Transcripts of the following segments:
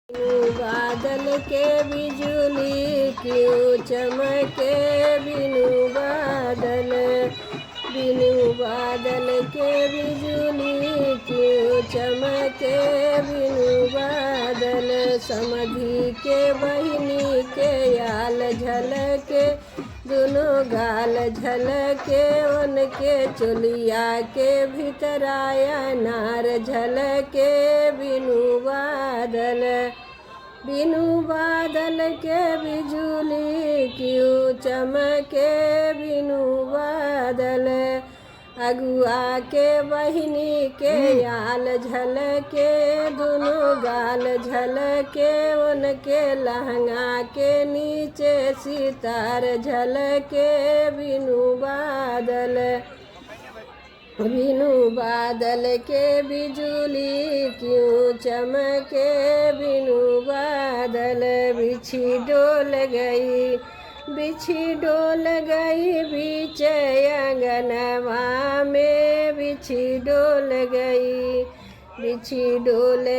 बादल के बिजुली क्यों चमके, बिनु बादल के बिजुली क्यों चमके, बिनु बादल समधी के बहिनी के याल झलके, दोनों गाल झलके, उनके चुलिया के भीतराया नार झलके, बिनु बादल के बिजुली क्यों चमके, बिनु बादल अगुआ के बहिनी के याल झलके, दोनों गाल झलके, उनके लहंगा के नीचे सितार झलके, बिनु बादल के बिजुली क्यों चमके, बिनु बादल बिछी डोल गई बीच अंगनवा में, बिछी डोल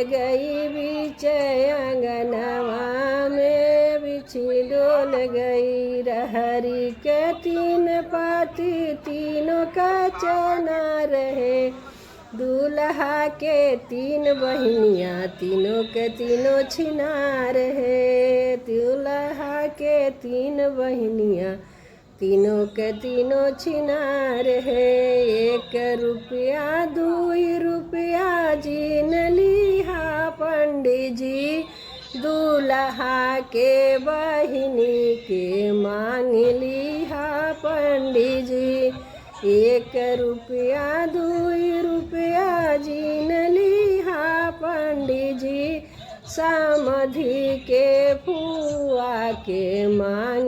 गई बीच अंगनवा में, बिछी डोल गई रहरी के तीन पाती, तीनों का चना रहे, दूल्हा के तीन बहिनियाँ, तीनों के तीनों छिनार है, दूल्हा के तीन बहिनियाँ, तीनों के तीनों छिनार है, 1 रुपया 2 रुपया जीन लिहा पंडित जी, दूल्हा के बहिनी के मांग लिहा पंडित जी, 1 रुपया 2 रुपया जीन लिहा पंडित जी, समधी के फुआ के मांग